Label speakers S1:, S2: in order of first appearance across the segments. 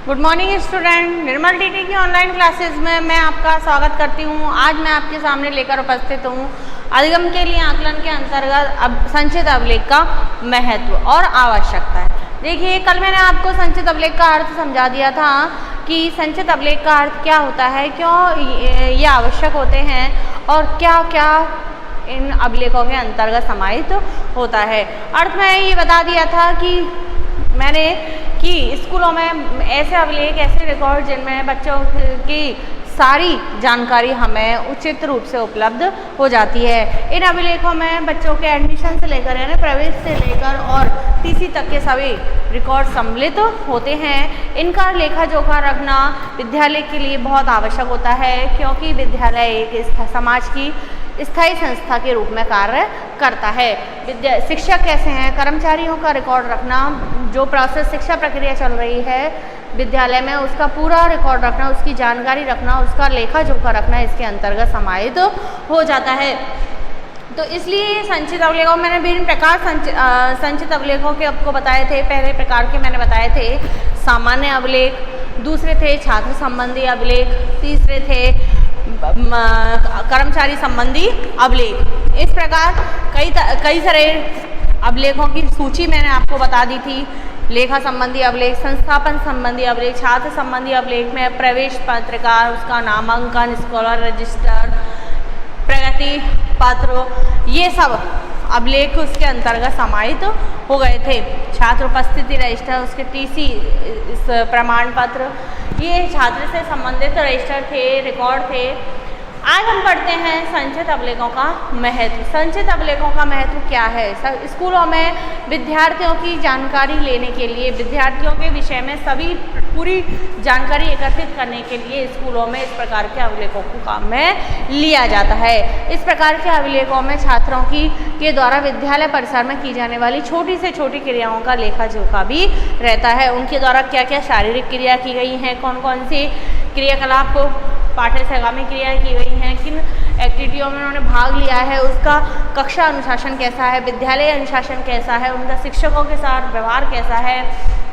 S1: Good morning student, निर्मल TT की online classes में मैं आपका स्वागत करती हूँ। आज मैं आपके सामने लेकर उपस्थित हूँ अधिगम के लिए आकलन के अंतर्गत संचित अभिलेख का महत्व और आवश्यकता है। देखिए, कल मैंने आपको संचित अभिलेख का अर्थ समझा दिया था कि संचित अभिलेख का अर्थ क्या होता है, क्यों ये आवश्यक होते हैं और क्या क्या इन अभिलेखों के अंतर्गत समाहित होता है। अर्थ में ये बता दिया था कि स्कूलों में ऐसे अभिलेख, ऐसे रिकॉर्ड जिनमें बच्चों की सारी जानकारी हमें उचित रूप से उपलब्ध हो जाती है। इन अभिलेखों में बच्चों के एडमिशन से लेकर यानी प्रवेश से लेकर और टीसी तक के सभी रिकॉर्ड सम्मिलित होते हैं। इनका लेखा जोखा रखना विद्यालय के लिए बहुत आवश्यक होता है, क्योंकि विद्यालय एक समाज की स्थायी संस्था के रूप में कार्य करता है। शिक्षक कैसे हैं, कर्मचारियों का रिकॉर्ड रखना, जो प्रोसेस शिक्षा प्रक्रिया चल रही है विद्यालय में उसका पूरा रिकॉर्ड रखना, उसकी जानकारी रखना, उसका लेखा जोखा रखना इसके अंतर्गत समाहित हो जाता है। तो इसलिए संचित अभिलेखों मैंने विभिन्न प्रकार संचित अभिलेखों के आपको बताए थे। पहले प्रकार के मैंने बताए थे सामान्य अभिलेख, दूसरे थे छात्र संबंधी अभिलेख, तीसरे थे कर्मचारी संबंधी अभिलेख। इस प्रकार कई सारे अभिलेखों की सूची मैंने आपको बता दी थी। लेखा संबंधी अभिलेख, संस्थापन संबंधी अभिलेख, छात्र संबंधी अभिलेख में प्रवेश पत्रिका, उसका नामांकन, स्कॉलर रजिस्टर, प्रगति पत्र, ये सब अभिलेख उसके अंतर्गत समाहित हो गए थे। छात्र उपस्थिति रजिस्टर, उसके टीसी प्रमाण पत्र, ये छात्र से संबंधित रजिस्टर थे, रिकॉर्ड थे। आज हम पढ़ते हैं संचित अभिलेखों का महत्व। संचित अभिलेखों का महत्व क्या है? स्कूलों में विद्यार्थियों की जानकारी लेने के लिए, विद्यार्थियों के विषय में सभी पूरी जानकारी एकत्रित करने के लिए स्कूलों में इस प्रकार के अभिलेखों को काम में लिया जाता है। इस प्रकार के अभिलेखों में छात्रों के द्वारा विद्यालय परिसर में की जाने वाली छोटी से छोटी क्रियाओं का लेखा जोखा भी रहता है। उनके द्वारा क्या क्या शारीरिक क्रिया की गई हैं, कौन कौन सी क्रियाकलाप को पाठ्य सहगामी क्रियाएँ की गई हैं, किन एक्टिविटियों में उन्होंने भाग लिया है, उसका कक्षा अनुशासन कैसा है, विद्यालय अनुशासन कैसा है, उनका शिक्षकों के साथ व्यवहार कैसा है,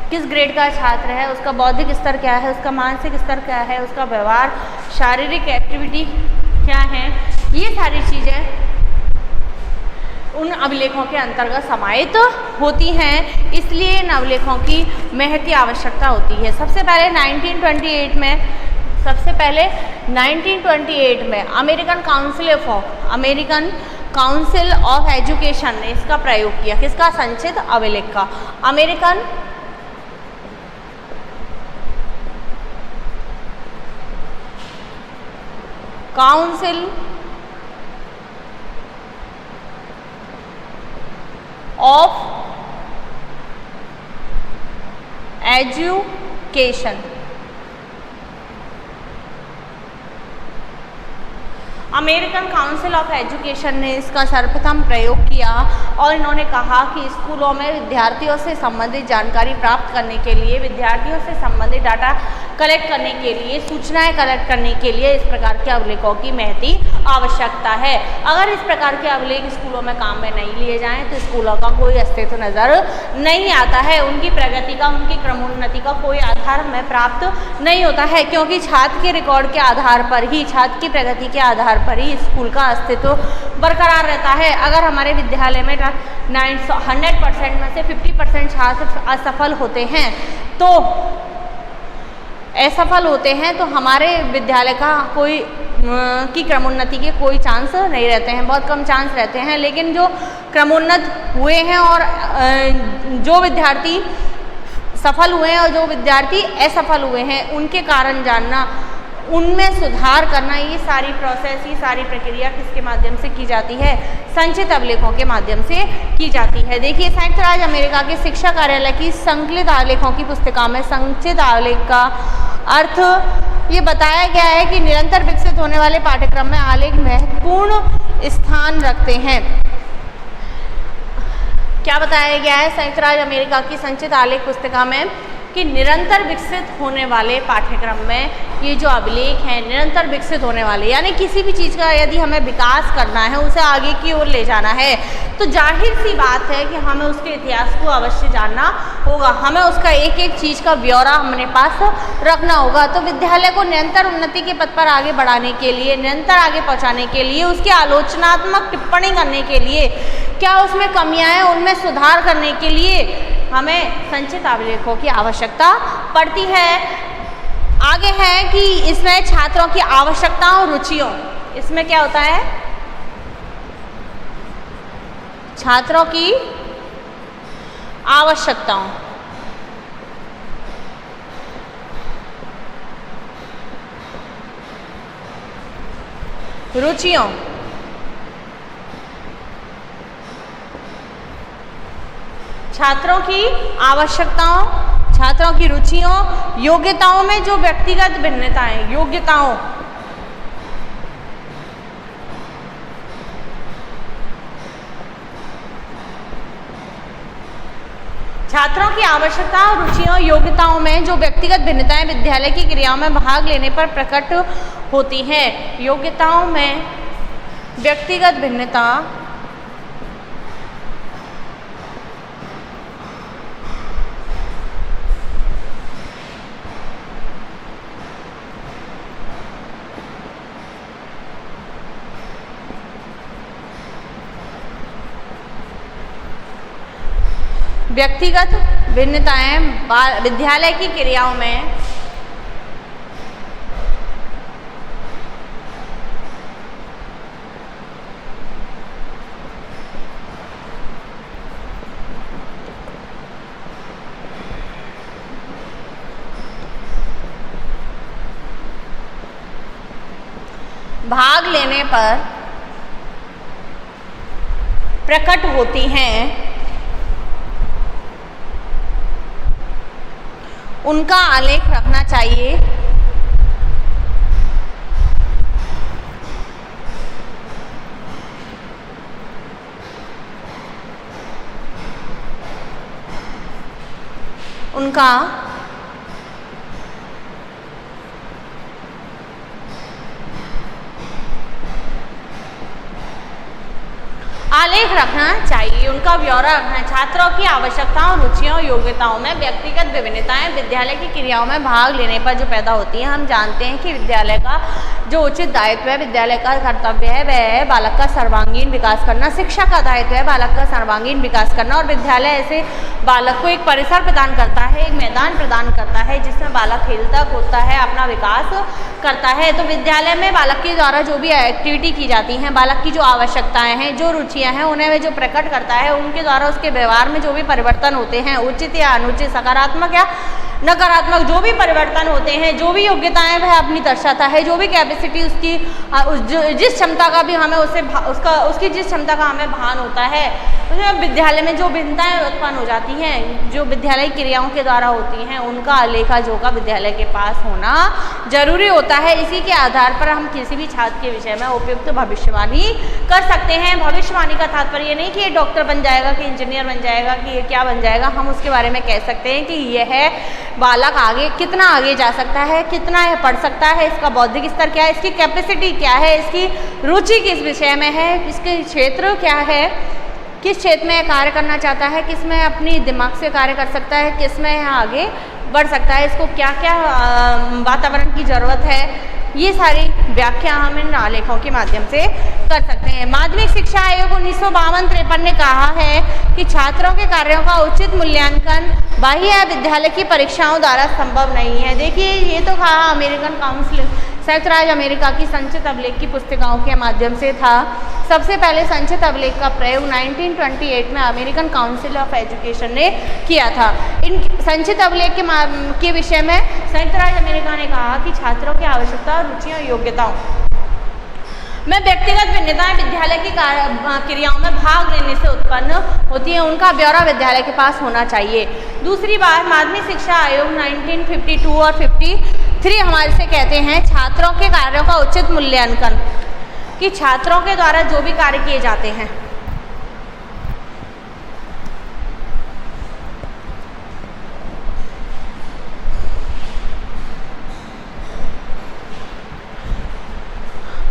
S1: किस ग्रेड का छात्र है, उसका बौद्धिक स्तर क्या है, उसका मानसिक स्तर क्या है, उसका व्यवहार, शारीरिक एक्टिविटी क्या है, ये सारी चीज़ें उन अभिलेखों के अंतर्गत समाहित होती हैं। इसलिए इन अभिलेखों की महती आवश्यकता होती है। सबसे पहले 1928 में अमेरिकन काउंसिल ऑफ एजुकेशन ने इसका प्रयोग किया। किसका? संचित अभिलेख का। American council of education, American council of education ने इसका सर्वप्रथम प्रयोग किया और इन्होंने कहा कि स्कूलों में विद्यार्थियों से संबंधित जानकारी प्राप्त करने के लिए, विद्यार्थियों से संबंधित डाटा कलेक्ट करने के लिए, सूचनाएं कलेक्ट करने के लिए इस प्रकार के अभिलेखों की महती आवश्यकता है। अगर इस प्रकार के अभिलेख स्कूलों में काम में नहीं लिए जाएं तो स्कूलों का कोई अस्तित्व नज़र नहीं आता है। उनकी प्रगति का, उनकी क्रमोन्नति का कोई आधार हमें प्राप्त नहीं होता है, क्योंकि छात्र के रिकॉर्ड के आधार पर ही, छात्र की प्रगति के आधार पर ही स्कूल का अस्तित्व बरकरार रहता है। अगर हमारे विद्यालय में 100% में से 50% छात्र असफल होते हैं तो असफल होते हैं तो हमारे विद्यालय का कोई की क्रमोन्नति के कोई चांस नहीं रहते हैं, बहुत कम चांस रहते हैं। लेकिन जो क्रमोन्नत हुए हैं और जो विद्यार्थी सफल हुए हैं और जो विद्यार्थी असफल हुए हैं, उनके कारण जानना, उनमें सुधार करना, ये सारी प्रोसेस, ये सारी प्रक्रिया किसके माध्यम से की जाती है? संचित अभिलेखों के माध्यम से की जाती है। देखिए, संयुक्त राज्य अमेरिका के शिक्षा कार्यालय की संकलित आलेखों की पुस्तिका में संचित आलेख का अर्थ ये बताया गया है कि निरंतर विकसित होने वाले पाठ्यक्रम में आलेख महत्वपूर्ण स्थान रखते हैं। क्या बताया गया है संयुक्त राज्य अमेरिका की संचित आलेख पुस्तिका में कि निरंतर विकसित होने वाले पाठ्यक्रम में ये जो अभिलेख हैं निरंतर विकसित होने वाले, यानी किसी भी चीज़ का यदि हमें विकास करना है, उसे आगे की ओर ले जाना है, तो जाहिर सी बात है कि हमें उसके इतिहास को अवश्य जानना होगा, हमें उसका एक एक चीज़ का ब्यौरा अपने पास रखना होगा। तो विद्यालय को निरंतर उन्नति के पथ पर आगे बढ़ाने के लिए, निरंतर आगे पहुँचाने के लिए, उसकी आलोचनात्मक टिप्पणी करने के लिए, क्या उसमें कमियाँ हैं उनमें सुधार करने के लिए हमें संचित अभिलेखों की आवश्यकता पड़ती है। आगे है कि इसमें छात्रों की आवश्यकताओं, रुचियों, इसमें क्या होता है, छात्रों की आवश्यकताओं, रुचियों, छात्रों की आवश्यकताओं, छात्रों की रुचियों, योग्यताओं में जो व्यक्तिगत भिन्नताएं, योग्यताओं, छात्रों की आवश्यकताओं, रुचियों, योग्यताओं में जो व्यक्तिगत भिन्नताएं विद्यालय की क्रियाओं में भाग लेने पर प्रकट होती हैं। योग्यताओं में व्यक्तिगत भिन्नता, व्यक्तिगत भिन्नताएं विद्यालय की क्रियाओं में भाग लेने पर प्रकट होती हैं, उनका आलेख रखना चाहिए। उनका आलेख रखना चाहिए, उनका ब्यौरा रखना। छात्रों की आवश्यकताओं, रुचियों, योग्यताओं में व्यक्तिगत विभिन्नताएं विद्यालय की क्रियाओं में भाग लेने पर जो पैदा होती हैं। हम जानते हैं कि विद्यालय का जो उचित दायित्व है, विद्यालय का कर्तव्य है, वह है बालक का सर्वांगीण विकास करना। शिक्षा का दायित्व है बालक का सर्वांगीण विकास करना, और विद्यालय ऐसे बालक को एक परिसर प्रदान करता है, एक मैदान प्रदान करता है जिसमें बालक खेलता कूदता है, अपना विकास करता है। तो विद्यालय में बालक के द्वारा जो भी एक्टिविटी की जाती हैं, बालक की जो आवश्यकताएं हैं, जो रुचियां हैं, उन्हें वह जो प्रकट करता है, उनके द्वारा उसके व्यवहार में जो भी परिवर्तन होते हैं, उचित या अनुचित, सकारात्मक या नकारात्मक जो भी परिवर्तन होते हैं, जो भी योग्यताएं वह अपनी दर्शाता है, जो भी कैपेसिटी उसकी जिस क्षमता का भी हमें उसकी जिस क्षमता का हमें भान होता है, उसमें विद्यालय में जो भिन्नताएं उत्पन्न हो जाती हैं, जो विद्यालय क्रियाओं के द्वारा होती हैं, उनका लेखा जोखा विद्यालय के पास होना जरूरी होता है। इसी के आधार पर हम किसी भी छात्र के विषय में उपयुक्त भविष्यवाणी कर सकते हैं। भविष्यवाणी का तात्पर्य ये नहीं कि ये डॉक्टर बन जाएगा, कि इंजीनियर बन जाएगा, कि ये क्या बन जाएगा। हम उसके बारे में कह सकते हैं कि यह बालक आगे कितना आगे जा सकता है, कितना यह पढ़ सकता है, इसका बौद्धिक स्तर क्या है, इसकी कैपेसिटी क्या है, इसकी रुचि किस विषय में है, इसके क्षेत्र क्या है, किस क्षेत्र में कार्य करना चाहता है, किस में अपनी दिमाग से कार्य कर सकता है, किस में यह आगे बढ़ सकता है, इसको क्या क्या वातावरण की ज़रूरत है। ये सारी व्याख्या हम इन आलेखों के माध्यम से कर सकते हैं। माध्यमिक शिक्षा आयोग 1952-53 ने कहा है कि छात्रों के कार्यों का उचित मूल्यांकन बाह्य विद्यालय की परीक्षाओं द्वारा संभव नहीं है। देखिए, ये तो कहा अमेरिकन काउंसिल, संयुक्त राज्य अमेरिका की संचित अभिलेख की पुस्तिकाओं के माध्यम से था। सबसे पहले संचित अभिलेख का प्रयोग 1928 में अमेरिकन काउंसिल ऑफ एजुकेशन ने किया था। इन संचित अभिलेख के विषय में संयुक्त राज्य अमेरिका ने कहा कि छात्रों की आवश्यकता, रुचियों, योग्यताओं में व्यक्तिगत भिन्नताएं विद्यालय की क्रियाओं में भाग लेने से उत्पन्न होती है, उनका ब्यौरा विद्यालय के पास होना चाहिए। दूसरी बात, माध्यमिक शिक्षा आयोग 1952 और 53 हमारे से कहते हैं छात्रों के कार्यों का उचित मूल्यांकन, कि छात्रों के द्वारा जो भी कार्य किए जाते हैं,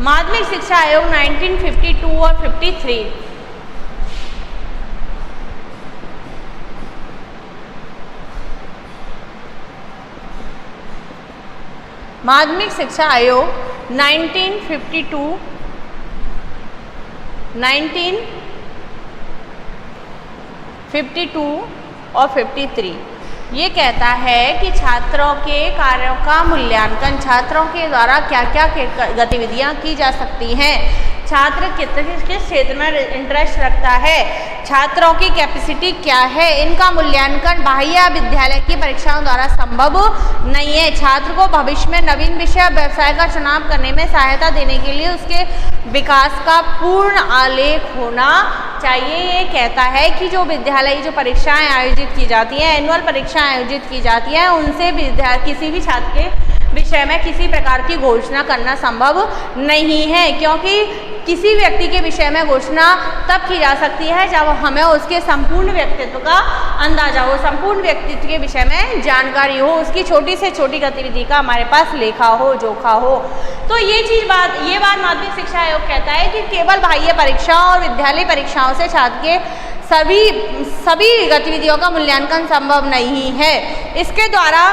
S1: माध्यमिक शिक्षा आयोग 1952 और 53। माध्यमिक शिक्षा आयोग 1952, 1952 और 53 ये कहता है कि छात्रों के कार्यों का मूल्यांकन, छात्रों के द्वारा क्या क्या गतिविधियां की जा सकती हैं, छात्र किस क्षेत्र में इंटरेस्ट रखता है, छात्रों की कैपेसिटी क्या है, इनका मूल्यांकन बाह्य विद्यालय की परीक्षाओं द्वारा संभव नहीं है। छात्र को भविष्य में नवीन विषय व्यवसाय का चुनाव करने में सहायता देने के लिए उसके विकास का पूर्ण आलेख होना चाहिए। ये कहता है कि जो विद्यालय जो परीक्षाएं आयोजित की जाती हैं, एनुअल परीक्षाएं आयोजित की जाती हैं, उनसे किसी भी छात्र के विषय में किसी प्रकार की घोषणा करना संभव नहीं है, क्योंकि किसी व्यक्ति के विषय में घोषणा तब की जा सकती है जब हमें उसके संपूर्ण व्यक्तित्व का अंदाजा हो, संपूर्ण व्यक्तित्व के विषय में जानकारी हो, उसकी छोटी से छोटी गतिविधि का हमारे पास लेखा हो, जोखा हो। तो ये बात माध्यमिक शिक्षा आयोग कहता है कि केवल बाह्य परीक्षाओं और विद्यालय परीक्षाओं से छात्र के सभी गतिविधियों का मूल्यांकन संभव नहीं है। इसके द्वारा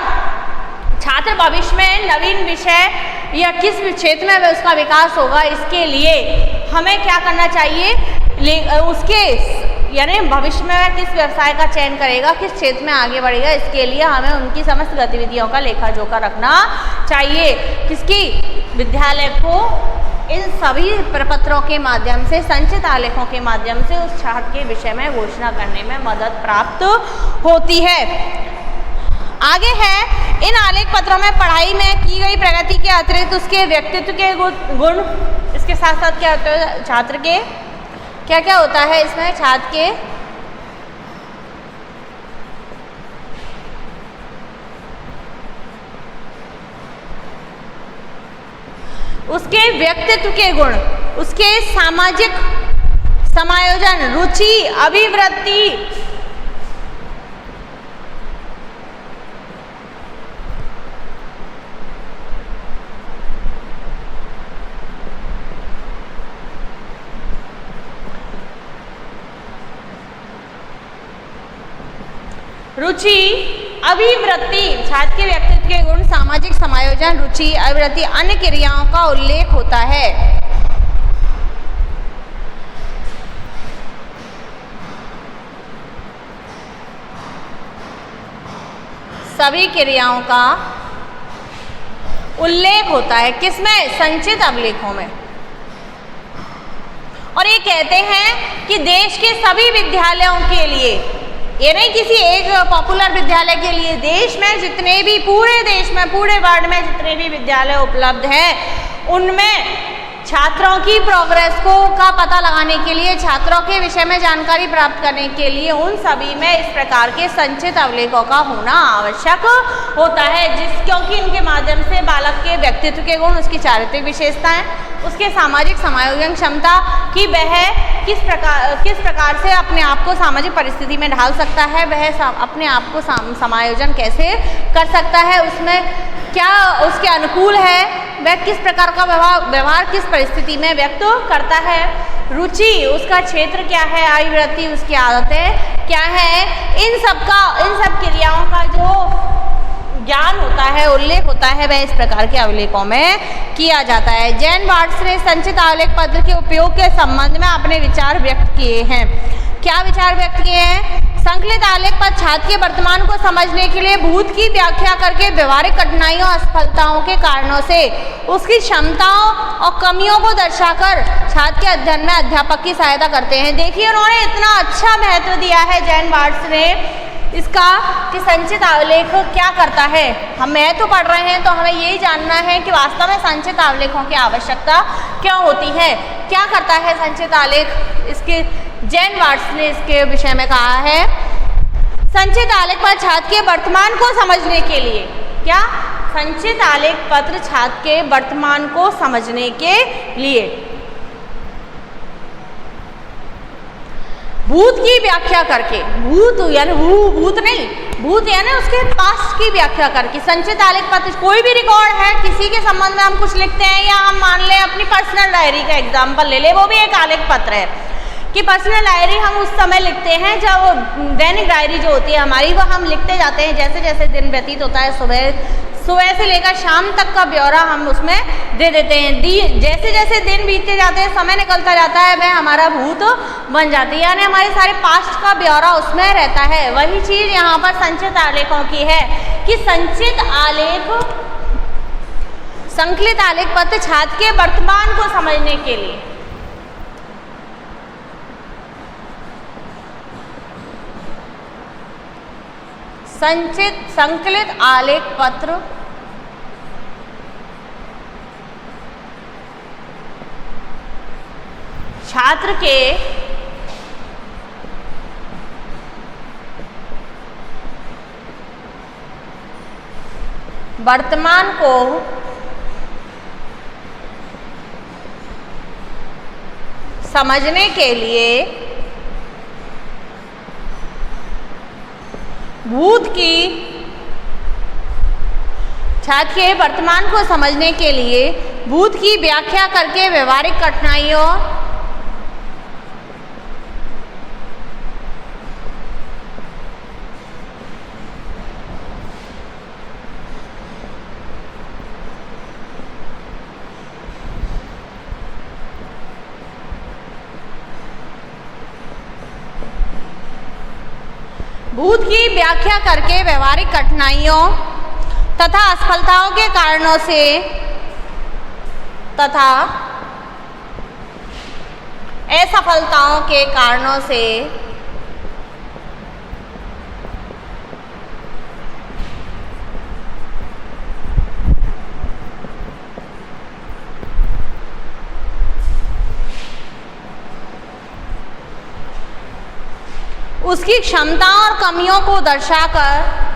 S1: छात्र भविष्य में नवीन विषय या किस क्षेत्र में उसका विकास होगा, इसके लिए हमें क्या करना चाहिए, उसके यानी भविष्य में किस व्यवसाय का चयन करेगा, किस क्षेत्र में आगे बढ़ेगा, इसके लिए हमें उनकी समस्त गतिविधियों का लेखा जोखा रखना चाहिए। किसकी, विद्यालय को इन सभी प्रपत्रों के माध्यम से, संचित आलेखों के माध्यम से उस छात्र के विषय में घोषणा करने में मदद प्राप्त होती है। आगे है, इन आलेख पत्रों में पढ़ाई में की गई प्रगति के अतिरिक्त उसके व्यक्तित्व के गुण, इसके साथ साथ क्या होता है, छात्र के क्या क्या होता है इसमें, छात्र के उसके व्यक्तित्व के गुण, उसके सामाजिक समायोजन, रुचि, अभिवृत्ति, रुचि, अभिवृत्ति, छात्र के व्यक्तित्व के गुण, सामाजिक समायोजन, रुचि, अभिवृत्ति, अन्य क्रियाओं का उल्लेख होता है। सभी क्रियाओं का उल्लेख होता है किसमें, संचित अभिलेखों में। और ये कहते हैं कि देश के सभी विद्यालयों के लिए, ये नहीं किसी एक पॉपुलर विद्यालय के लिए, देश में जितने भी, पूरे देश में, पूरे वर्ल्ड में जितने भी विद्यालय उपलब्ध हैं, उनमें छात्रों की प्रोग्रेस का पता लगाने के लिए, छात्रों के विषय में जानकारी प्राप्त करने के लिए उन सभी में इस प्रकार के संचित अभिलेखों का होना आवश्यक होता है, क्योंकि इनके माध्यम से बालक के व्यक्तित्व के गुण, उसकी चारित्रिक विशेषताएं, उसके सामाजिक समायोजन क्षमता कि वह किस प्रकार से अपने आप को सामाजिक परिस्थिति में ढाल सकता है, वह अपने आप को समायोजन कैसे कर सकता है, उसमें क्या उसके अनुकूल है, वह किस प्रकार का व्यवहार किस परिस्थिति में व्यक्त करता है, रुचि, उसका क्षेत्र क्या है, अभिवृत्ति, उसकी आदतें क्या है, इन सब क्रियाओं का जो ज्ञान होता है, उल्लेख होता है, वह इस प्रकार के अभिलेखों में किया जाता है। जैन बार्ट्स ने संचित आलेख पत्र के उपयोग के संबंध में अपने विचार व्यक्त किए हैं। क्या विचार व्यक्त किए हैं? संकलित आलेख पर छात्र के वर्तमान को समझने के लिए भूत की व्याख्या करके व्यवहारिक कठिनाइयों, असफलताओं के कारणों से उसकी क्षमताओं और कमियों को दर्शाकर छात्र के अध्ययन में अध्यापक की सहायता करते हैं। देखिए, उन्होंने इतना अच्छा महत्व दिया है जैन बार्ट्स ने इसका कि संचित आलेख क्या करता है। हम महत्व पढ़ रहे हैं तो हमें यही जानना है कि वास्तव में संचित आलेखों की आवश्यकता क्यों होती है, क्या करता है संचित आलेख। इसके जैन बार्ट्स ने इसके विषय में कहा है, संचित आलेख पर छात्र के वर्तमान को समझने के लिए, क्या संचित आलेख पत्र छात्र के वर्तमान को समझने के लिए भूत की व्याख्या करके, भूत यानी भूत नहीं, भूत यानी उसके पास्ट की व्याख्या करके। संचित आलेख पत्र कोई भी रिकॉर्ड है, किसी के संबंध में हम कुछ लिखते हैं, या हम मान लें अपनी पर्सनल डायरी का एग्जाम्पल ले ले, वो भी एक आलेख पत्र है कि पर्सनल डायरी हम उस समय लिखते हैं जब दैनिक डायरी जो होती है हमारी, वह हम लिखते जाते हैं जैसे जैसे दिन व्यतीत होता है, सुबह से लेकर शाम तक का ब्यौरा हम उसमें दे देते हैं। जैसे जैसे दिन बीतते जाते हैं, समय निकलता जाता है, वह हमारा भूत बन जाती है, यानी हमारे सारे पास्ट का ब्यौरा उसमें रहता है। वही चीज़ यहाँ पर संचित आलेखों की है कि संचित आलेख, संकलित आलेख पत्र छात्र के वर्तमान को समझने के लिए, संकलित आलेख पत्र छात्र के वर्तमान को समझने के लिए भूत की, छात्र के वर्तमान को समझने के लिए भूत की व्याख्या करके व्यवहारिक कठिनाइयों भूत की व्याख्या करके व्यवहारिक कठिनाइयों तथा असफलताओं के कारणों से तथा असफलताओं के कारणों से उसकी क्षमताओं और कमियों को दर्शाकर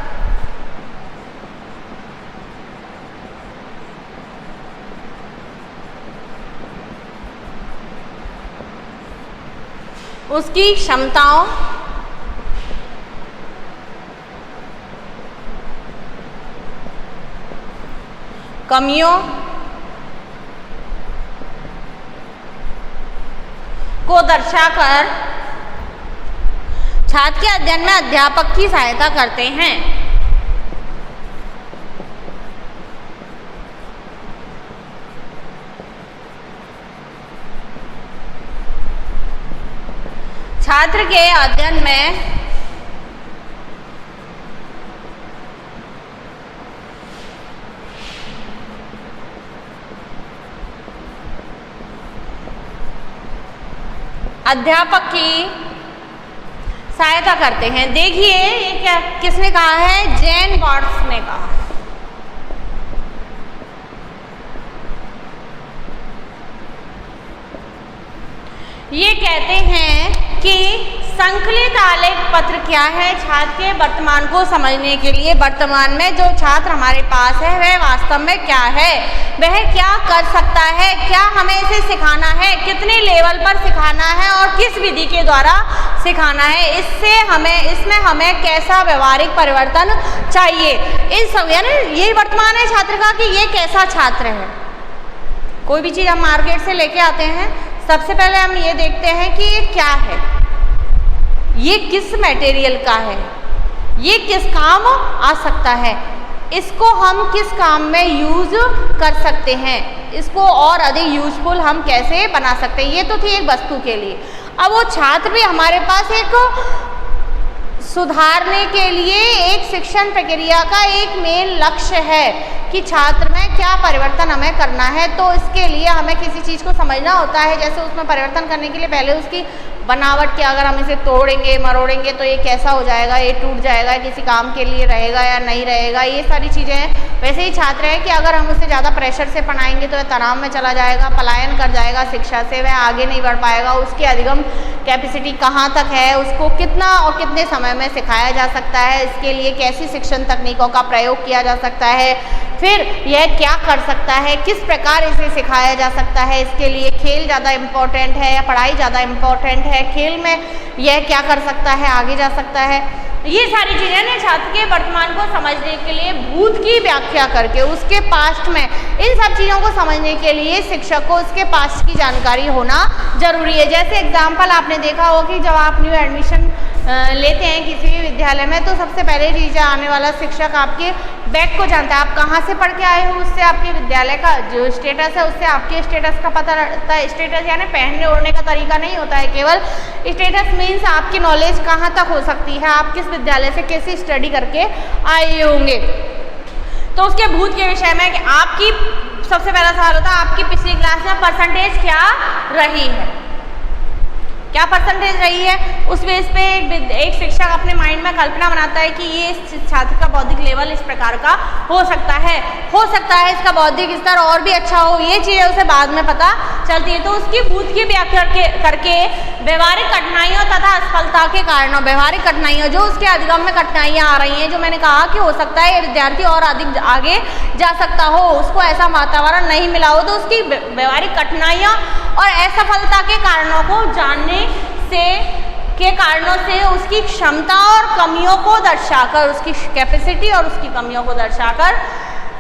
S1: उसकी क्षमताओं कमियों को दर्शाकर छात्र के अध्ययन में अध्यापक की सहायता करते हैं। छात्र के अध्ययन में अध्यापक की सहायता करते हैं। देखिए ये क्या किसने कहा है, जैन गॉड्स ने कहा। ये कहते हैं कि संकलित आलेख पत्र क्या है, छात्र के वर्तमान को समझने के लिए वर्तमान में जो छात्र हमारे पास है वह वास्तव में क्या है, वह क्या कर सकता है, क्या हमें इसे सिखाना है, कितने लेवल पर सिखाना है और किस विधि के द्वारा सिखाना है, इसमें हमें कैसा व्यवहारिक परिवर्तन चाहिए। इन सब यानी यही वर्तमान है छात्र का कि ये कैसा छात्र है। कोई भी चीज़ हम मार्केट से लेके आते हैं, सबसे पहले हम ये देखते हैं कि ये क्या है, ये किस मटेरियल का है, ये किस काम आ सकता है, इसको हम किस काम में यूज़ कर सकते हैं, इसको और अधिक यूजफुल हम कैसे बना सकते हैं। ये तो थी एक वस्तु के लिए। अब वो छात्र भी हमारे पास एक सुधारने के लिए एक शिक्षण प्रक्रिया का एक मेन लक्ष्य है कि छात्र में क्या परिवर्तन हमें करना है। तो इसके लिए हमें किसी चीज़ को समझना होता है, जैसे उसमें परिवर्तन करने के लिए पहले उसकी बनावट क्या, अगर हम इसे तोड़ेंगे मरोड़ेंगे तो ये कैसा हो जाएगा, ये टूट जाएगा, किसी काम के लिए रहेगा या नहीं रहेगा, ये सारी चीज़ें हैं। वैसे ही छात्र है कि अगर हम उसे ज़्यादा प्रेशर से पढ़ाएंगे तो वह तनाव में चला जाएगा, पलायन कर जाएगा शिक्षा से, वह आगे नहीं बढ़ पाएगा। उसकी अधिगम कैपेसिटी कहाँ तक है, उसको कितना और कितने समय में सिखाया जा सकता है, इसके लिए कैसी शिक्षण तकनीकों का प्रयोग किया जा सकता है, फिर यह क्या कर सकता है, किस प्रकार इसे सिखाया जा सकता है, इसके लिए खेल ज़्यादा इम्पोर्टेंट है या पढ़ाई ज़्यादा इम्पोर्टेंट है, खेल में यह क्या कर सकता है, आगे जा सकता है। ये सारी चीज़ें ना छात्र के वर्तमान को समझने के लिए भूत की व्याख्या करके उसके पास्ट में इन सब चीज़ों को समझने के लिए शिक्षक को उसके पास्ट की जानकारी होना जरूरी है। जैसे एग्जाम्पल आपने देखा हो कि जब आप न्यू एडमिशन लेते हैं किसी भी विद्यालय में, तो सबसे पहले टीचर आने वाला शिक्षक आपके बैग को जानता है, आप कहाँ से पढ़ के आए हो, उससे आपके विद्यालय का जो स्टेटस है उससे आपके स्टेटस का पता लगता है। स्टेटस यानी पहनने ओढ़ने का तरीका नहीं होता है केवल, स्टेटस मीन्स आपकी नॉलेज कहाँ तक हो सकती है, आप किस विद्यालय से कैसी स्टडी करके आए होंगे। तो उसके भूत के विषय में कि आपकी सबसे पहला सवाल होता है आपकी पिछली क्लास में परसेंटेज क्या रही है, क्या परसेंटेज रही है। उस बेस पे एक शिक्षक अपने माइंड में कल्पना बनाता है कि ये छात्र का बौद्धिक लेवल इस प्रकार का हो सकता है इसका बौद्धिक स्तर और भी अच्छा हो, ये चीज़ें उसे बाद में पता चलती है। तो उसकी भूत की व्याख्या करके व्यवहारिक कठिनाइयों तथा असफलता के कारणों, व्यवहारिक कठिनाइयों जो उसके अधिगम में कठिनाइयाँ आ रही हैं, जो मैंने कहा कि हो सकता है ये विद्यार्थी और अधिक आगे जा सकता हो, उसको ऐसा वातावरण नहीं मिला हो, तो उसकी व्यवहारिक कठिनाइयाँ और असफलता के कारणों को जानने के कारणों से उसकी क्षमता और कमियों को दर्शाकर, उसकी कैपेसिटी और उसकी कमियों को दर्शाकर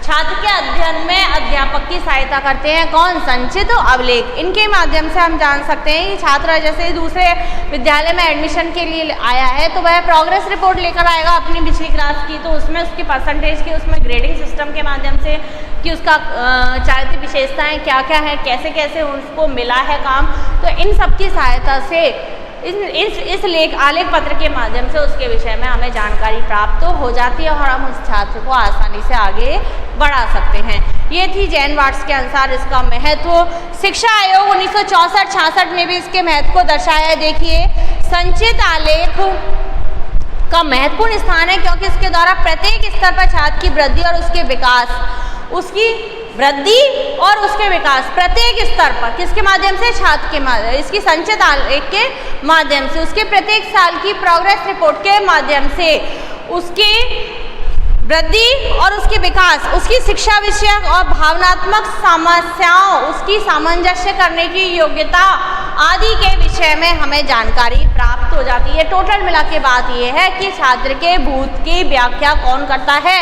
S1: छात्र के अध्ययन में अध्यापक की सहायता करते हैं। कौन? संचित अवलेख। इनके माध्यम से हम जान सकते हैं कि छात्र जैसे दूसरे विद्यालय में एडमिशन के लिए आया है तो वह प्रोग्रेस रिपोर्ट लेकर आएगा अपनी पिछली क्लास की, तो उसमें उसकी परसेंटेज की, उसमें ग्रेडिंग सिस्टम के माध्यम से कि उसका चारित्रिक विशेषताएँ क्या क्या हैं, कैसे कैसे उसको मिला है काम, तो इन सब की सहायता से इस आलेख पत्र के माध्यम से उसके विषय में हमें जानकारी प्राप्त हो जाती है और हम उस छात्र को आसानी से आगे बढ़ा सकते हैं। ये थी जैन वाट्स के अनुसार इसका महत्व। शिक्षा आयोग 1964-66 में भी इसके महत्व को दर्शाया है। देखिए, संचित आलेख का महत्वपूर्ण स्थान है क्योंकि इसके द्वारा प्रत्येक स्तर पर छात्र की वृद्धि और उसके विकास, उसकी वृद्धि और उसके विकास प्रत्येक स्तर पर किसके माध्यम से? छात्र के माध्यम, इसकी संचित आलेख के माध्यम से, उसके प्रत्येक साल की प्रोग्रेस रिपोर्ट के माध्यम से उसकी वृद्धि और उसके विकास, उसकी शिक्षा विषयक और भावनात्मक समस्याओं, उसकी सामंजस्य करने की योग्यता आदि के विषय में हमें जानकारी प्राप्त हो जाती है। टोटल मिला के बात यह है कि छात्र के भूत की व्याख्या कौन करता है?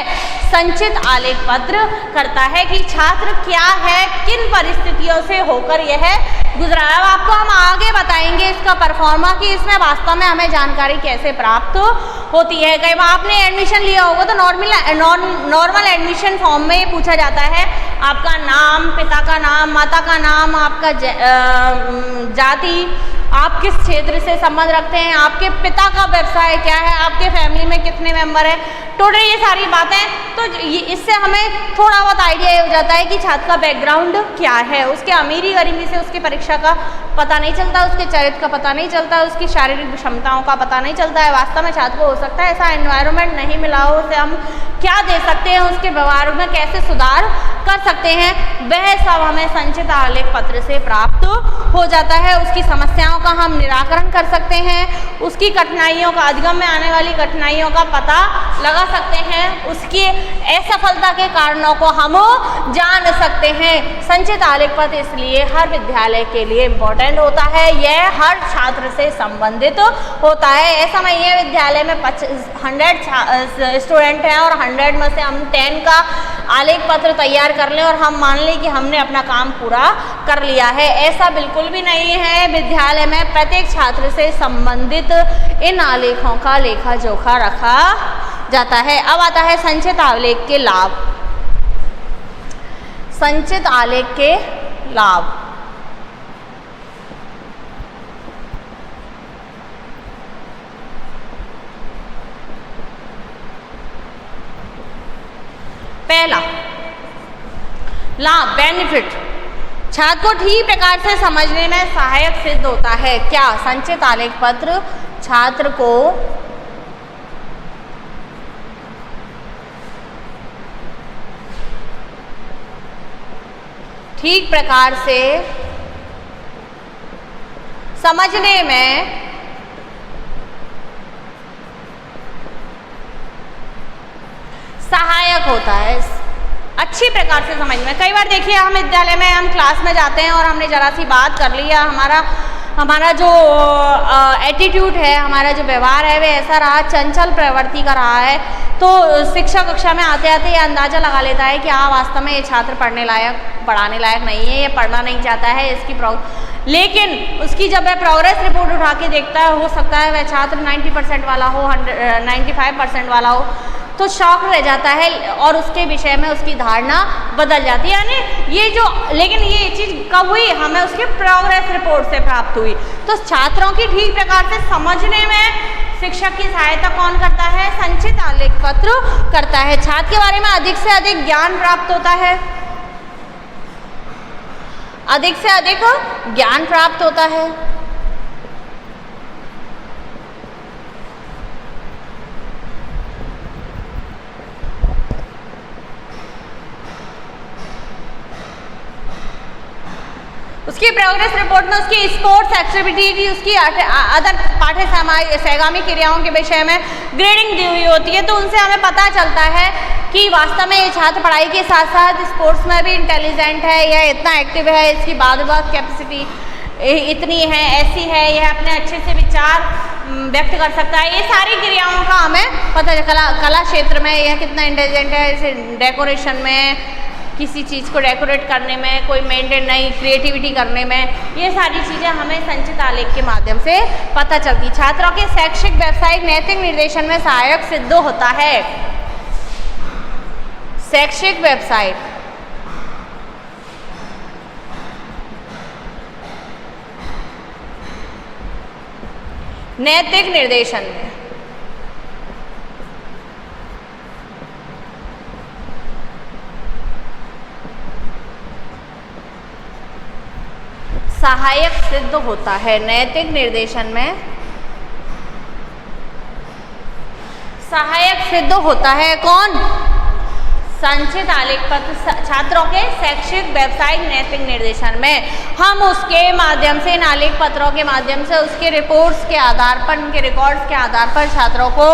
S1: संचित आलेख पत्र करता है कि छात्र क्या है, किन परिस्थितियों से होकर यह गुजरा है। अब आपको हम आगे बताएंगे इसका परफॉर्मा कि इसमें वास्तव में हमें जानकारी कैसे प्राप्त होती है। कई बार आपने एडमिशन लिया होगा तो नॉर्मल एडमिशन फॉर्म में ये पूछा जाता है आपका नाम, पिता का नाम, माता का नाम, आपका जाति, आप किस क्षेत्र से संबंध रखते हैं, आपके पिता का व्यवसाय क्या है, आपके फैमिली में कितने मेंबर हैं, टोटल ये सारी बातें। तो इससे हमें थोड़ा बहुत आइडिया हो जाता है कि छात्र का बैकग्राउंड क्या है। उसके अमीरी गरीबी से उसकी परीक्षा का पता नहीं चलता, उसके चरित्र का पता नहीं चलता, उसकी शारीरिक क्षमताओं का पता नहीं चलता है। वास्तव में छात्र को हो सकता है ऐसा एनवायरनमेंट नहीं मिला हो, उसे हम क्या दे सकते हैं, उसके व्यवहार में कैसे सुधार कर सकते हैं, वह सब हमें संचित आलेख पत्र से प्राप्त हो जाता है। उसकी समस्याओं का हम निराकरण कर सकते हैं, उसकी कठिनाइयों का, अधिगम में आने वाली कठिनाइयों का पता लगा सकते हैं, उसकी असफलता के कारणों को हम जान सकते हैं। संचित आलेख पत्र इसलिए हर विद्यालय के लिए इम्पोर्टेंट होता है, यह हर छात्र से संबंधित होता है। ऐसा नहीं है विद्यालय में 100 स्टूडेंट हैं और 100 में से हम 10 का आलेख पत्र तैयार कर लें और हम मान लें कि हमने अपना काम पूरा कर लिया है, ऐसा बिल्कुल भी नहीं है। विद्यालय में प्रत्येक छात्र से संबंधित इन आलेखों का लेखा जोखा रखा जाता है। अब आता है संचित आलेख के लाभ। संचित आलेख के लाभ, पहला लाभ, बेनिफिट, छात्र को ठीक प्रकार से समझने में सहायक सिद्ध होता है। क्या? संचित आलेख पत्र छात्र को ठीक प्रकार से समझने में सहायक होता है, अच्छी प्रकार से समझ में। कई बार देखिए हम विद्यालय में हम क्लास में जाते हैं और हमने जरा सी बात कर ली या हमारा हमारा जो एटीट्यूड है, हमारा जो व्यवहार है, वे ऐसा रहा, चंचल प्रवृत्ति का रहा है, तो शिक्षक कक्षा में आते आते ये अंदाज़ा लगा लेता है कि हाँ वास्तव में ये छात्र पढ़ाने लायक नहीं है, ये पढ़ना नहीं चाहता है, लेकिन उसकी जब वह प्रोग्रेस रिपोर्ट उठा के देखता है, हो सकता है वह छात्र 90% वाला हो, 95% वाला हो, तो शौक रह जाता है और उसके विषय में उसकी धारणा बदल जाती है। यानी ये जो, लेकिन ये चीज़ कब हुई, हमें उसके प्रोग्रेस रिपोर्ट से प्राप्त हुई। तो छात्रों की ठीक प्रकार से समझने में शिक्षक की सहायता कौन करता है? संचित आलेख पत्र करता है। छात्र के बारे में अधिक से अधिक ज्ञान प्राप्त होता है, अधिक से अधिक ज्ञान प्राप्त होता है। उसकी प्रोग्रेस रिपोर्ट में उसकी स्पोर्ट्स एक्टिविटी, उसकी अदर पाठ्य सहगामी क्रियाओं के विषय में ग्रेडिंग दी हुई होती है, तो उनसे हमें पता चलता है कि वास्तव में ये छात्र पढ़ाई के साथ साथ स्पोर्ट्स में भी इंटेलिजेंट है, यह इतना एक्टिव है, इसकी बात कैपेसिटी इतनी है, ऐसी है, यह अपने अच्छे से विचार व्यक्त कर सकता है। ये सारी क्रियाओं का हमें पता चला। कला क्षेत्र में यह कितना इंटेलिजेंट है, जैसे डेकोरेशन में, किसी चीज़ को डेकोरेट करने में, कोई मेंटेन नई क्रिएटिविटी करने में, ये सारी चीज़ें हमें संचित आलेख के माध्यम से पता चलती। छात्रों के शैक्षिक व्यावसायिक नैतिक निर्देशन में सहायक सिद्ध होता है। शैक्षिक वेबसाइट, नैतिक निर्देशन में सहायक सिद्ध होता है। नैतिक निर्देशन में सहायक सिद्ध होता है कौन? संचित आलेख पत्र। छात्रों के शैक्षिक व्यावसायिक नैतिक निर्देशन में हम उसके माध्यम से, इन आलेख पत्रों के माध्यम से, उसके रिपोर्ट्स के आधार पर, उनके रिकॉर्ड्स के आधार पर छात्रों को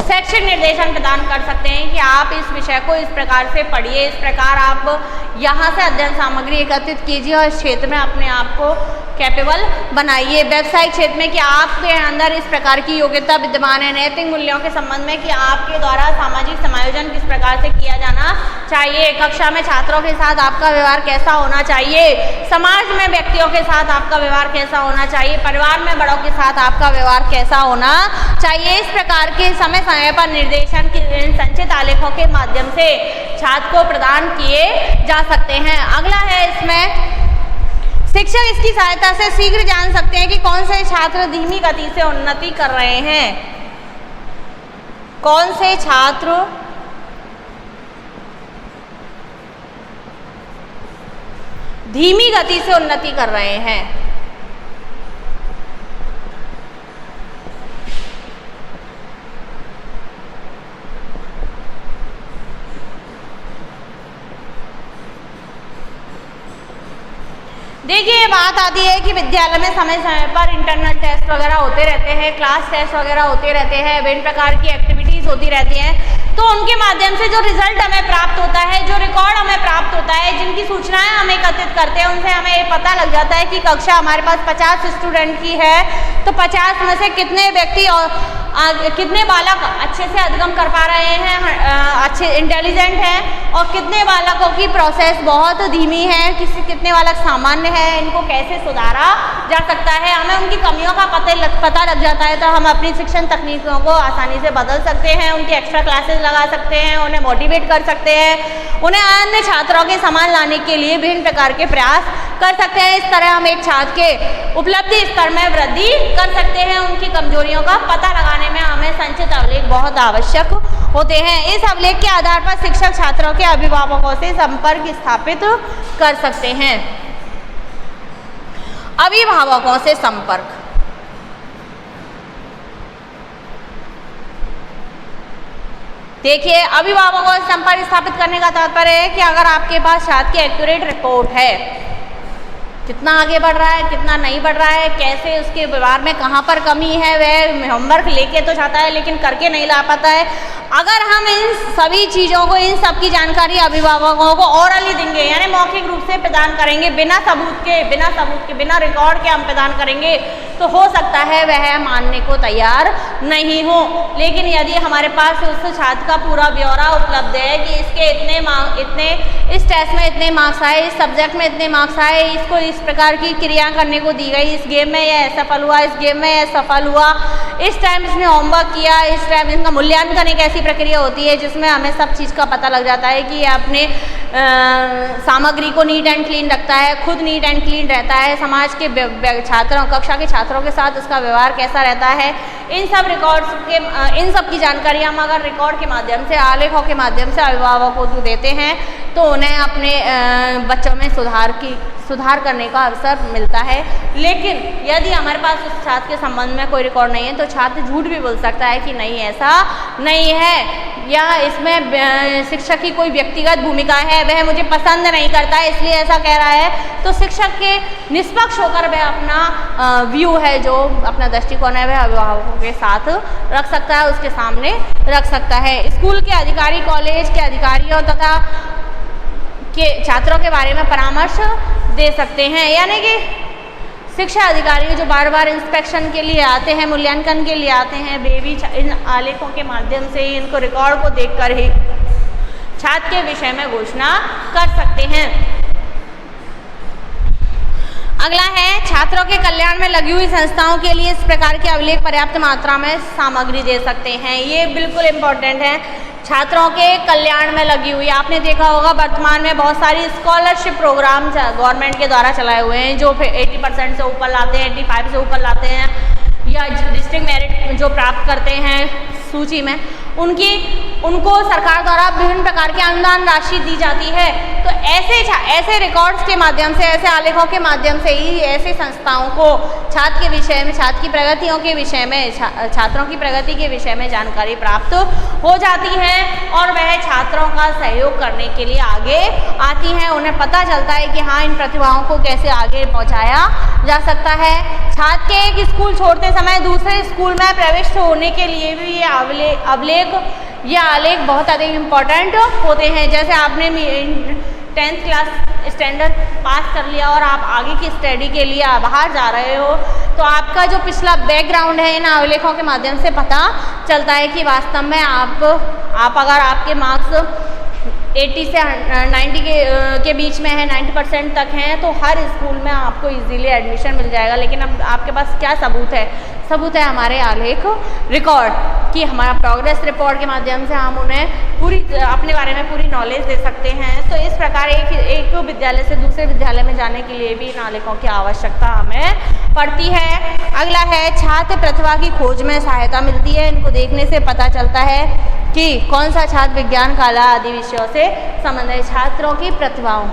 S1: शैक्षिक निर्देशन प्रदान कर सकते हैं कि आप इस विषय को इस प्रकार से पढ़िए, इस प्रकार आप यहाँ से अध्ययन सामग्री एकत्रित कीजिए और इस क्षेत्र में अपने आप को कैपेबल बनाइए। व्यावसायिक क्षेत्र में कि आपके अंदर इस प्रकार की योग्यता विद्यमान है। नैतिक मूल्यों के संबंध में कि आपके द्वारा सामाजिक समायोजन किस प्रकार से किया जाना चाहिए, कक्षा में छात्रों के साथ आपका व्यवहार कैसा होना चाहिए, समाज में व्यक्तियों के साथ आपका व्यवहार कैसा होना चाहिए, परिवार में बड़ों के साथ आपका व्यवहार कैसा होना चाहिए। इस प्रकार के समय समय पर निर्देशन संचित आलेखों के माध्यम से छात्र को प्रदान किए जा सकते हैं। अगला है, इसमें शिक्षक इसकी सहायता से शीघ्र जान सकते हैं कि कौन से छात्र धीमी गति से उन्नति कर रहे हैं, कौन से छात्र धीमी गति से उन्नति कर रहे हैं। देखिए, बात आती है कि विद्यालय में समय समय पर इंटरनल टेस्ट वगैरह होते रहते हैं, क्लास टेस्ट वगैरह होते रहते हैं, विभिन्न प्रकार की एक्टिविटीज़ होती रहती हैं, तो उनके माध्यम से जो रिजल्ट हमें प्राप्त होता है, जो रिकॉर्ड हमें प्राप्त होता है, जिनकी सूचनाएं हम एकत्रित करते हैं, उनसे हमें ये पता लग जाता है कि कक्षा हमारे पास 50 स्टूडेंट की है, तो 50 में से कितने व्यक्ति और कितने बालक अच्छे से अधिगम कर पा रहे हैं, अच्छे इंटेलिजेंट हैं, और कितने बालकों की प्रोसेस बहुत धीमी है, कितने बालक सामान्य है, इनको कैसे सुधारा जा सकता है। हमें उनकी कमियों का पता लग जाता है, तो हम अपनी शिक्षण तकनीकों को आसानी से बदल सकते हैं, उनकी एक्स्ट्रा क्लासेस लगा सकते हैं, उन्हें मोटिवेट कर सकते हैं, उन्हें अन्य छात्रों के समान लाने के लिए विभिन्न प्रकार के प्रयास कर सकते हैं। इस तरह हम एक छात्र के उपलब्धि स्तर में वृद्धि कर सकते हैं। उनकी कमजोरियों का पता लगाने में हमें संचित अभिलेख बहुत आवश्यक होते हैं। इस अभिलेख के आधार पर शिक्षक छात्रों के अभिभावकों से संपर्क स्थापित कर सकते हैं। अभिभावकों से संपर्क, देखिए, अभिभावकों से संपर्क स्थापित करने का तात्पर्य है कि अगर आपके पास छात्र की एक्यूरेट रिपोर्ट है, कितना आगे बढ़ रहा है, कितना नहीं बढ़ रहा है, कैसे उसके व्यवहार में कहाँ पर कमी है, वह होमवर्क लेके तो जाता है लेकिन करके नहीं ला पाता है। अगर हम इन सभी चीज़ों को, इन सब की जानकारी अभिभावकों को ओरली देंगे, यानी मौखिक रूप से प्रदान करेंगे, बिना सबूत के, बिना रिकॉर्ड के हम प्रदान करेंगे, तो हो सकता है वह मानने को तैयार नहीं हो। लेकिन यदि हमारे पास उस छात्र का पूरा ब्यौरा उपलब्ध है कि इसके इस टेस्ट में इतने मार्क्स आए, इस सब्जेक्ट में इतने मार्क्स आए, इसको इस प्रकार की क्रिया करने को दी गई, इस गेम में यह सफल हुआ, इस गेम में यह सफल हुआ, इस टाइम इसने होमवर्क किया, इस टाइम इसका मूल्यांकन एक ऐसी प्रक्रिया होती है जिसमें हमें सब चीज़ का पता लग जाता है कि ये अपने सामग्री को नीट एंड क्लीन रखता है, खुद नीट एंड क्लीन रहता है, समाज के छात्रों, कक्षा के छात्रों के साथ उसका व्यवहार कैसा रहता है। इन सब की जानकारी हम अगर रिकॉर्ड के माध्यम से, आलेखों के माध्यम से अभिभावकों को देते हैं तो उन्हें अपने बच्चों में सुधार करने का अवसर मिलता है। लेकिन यदि हमारे पास उस छात्र के संबंध में कोई रिकॉर्ड नहीं है तो छात्र झूठ भी बोल सकता है कि नहीं ऐसा नहीं है, या इसमें शिक्षक की कोई व्यक्तिगत भूमिका है, वह मुझे पसंद नहीं करता है इसलिए ऐसा कह रहा है। तो शिक्षक के निष्पक्ष होकर वह अपना व्यू है, जो अपना दृष्टिकोण है, वह अभिभावकों के साथ रख सकता है, उसके सामने रख सकता है। स्कूल के अधिकारी, कॉलेज के अधिकारियों तथा के छात्रों के बारे में परामर्श दे सकते हैं, यानी कि शिक्षा अधिकारी जो बार बार इंस्पेक्शन के लिए आते हैं, मूल्यांकन के लिए आते हैं, वे भी इन आलेखों के माध्यम से, इनको रिकॉर्ड को देखकर ही छात्र के विषय में घोषणा कर सकते हैं। अगला है, छात्रों के कल्याण में लगी हुई संस्थाओं के लिए इस प्रकार के अभिलेख पर्याप्त मात्रा में सामग्री दे सकते हैं। ये बिल्कुल इम्पोर्टेंट है। छात्रों के कल्याण में लगी हुई, आपने देखा होगा वर्तमान में बहुत सारी स्कॉलरशिप प्रोग्राम गवर्नमेंट के द्वारा चलाए हुए हैं, जो 80% से ऊपर लाते हैं, 85 से ऊपर लाते हैं, या डिस्ट्रिक्ट मेरिट जो प्राप्त करते हैं सूची में, उनको सरकार द्वारा विभिन्न प्रकार की अनुदान राशि दी जाती है। तो ऐसे रिकॉर्ड्स के माध्यम से, ऐसे आलेखों के माध्यम से ही ऐसे संस्थाओं को छात्र के विषय में, छात्र की प्रगतियों के विषय में, छात्रों की प्रगति के विषय में जानकारी प्राप्त हो जाती है और वह छात्रों का सहयोग करने के लिए आगे आती हैं। उन्हें पता चलता है कि हाँ, इन प्रतिभाओं को कैसे आगे पहुँचाया जा सकता है। छात्र के एक स्कूल छोड़ते समय दूसरे स्कूल में प्रविष्ट होने के लिए भी ये आलेख बहुत अधिक इम्पोर्टेंट होते हैं। जैसे आपने 10th क्लास स्टैंडर्ड पास कर लिया और आप आगे की स्टडी के लिए बाहर जा रहे हो, तो आपका जो पिछला बैकग्राउंड है इन अभिलेखों के माध्यम से पता चलता है कि वास्तव में आप अगर आपके मार्क्स 80 से 90 के बीच में है, 90% तक हैं, तो हर स्कूल में आपको इजीली एडमिशन मिल जाएगा। लेकिन अब आपके पास क्या सबूत है? सबूत है हमारे आलेख रिकॉर्ड कि हमारा प्रोग्रेस रिपोर्ट के माध्यम से हम उन्हें पूरी अपने बारे में पूरी नॉलेज दे सकते हैं। तो इस प्रकार एक विद्यालय से दूसरे विद्यालय में जाने के लिए भी इन आलेखों की आवश्यकता हमें पड़ती है। अगला है, छात्र प्रतिभा की खोज में सहायता मिलती है। इनको देखने से पता चलता है कि कौन सा छात्र विज्ञान, कला आदि विषयों से संबंधित छात्रों की प्रतिभाओं,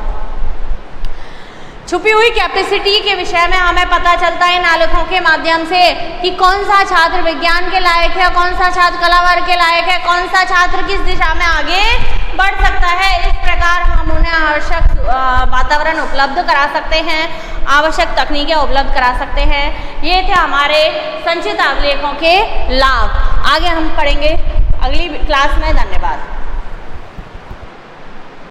S1: छुपी हुई कैपेसिटी के विषय में हमें पता चलता है इन आलेखों के माध्यम से कि कौन सा छात्र विज्ञान के लायक है, कौन सा छात्र कला वर्ग के लायक है, कौन सा छात्र किस दिशा में आगे बढ़ सकता है। इस प्रकार हम उन्हें आवश्यक वातावरण उपलब्ध करा सकते हैं, आवश्यक तकनीकें उपलब्ध करा सकते हैं। ये थे हमारे संचित अभिलेखों के लाभ। आगे हम पढ़ेंगे अगली क्लास में। धन्यवाद।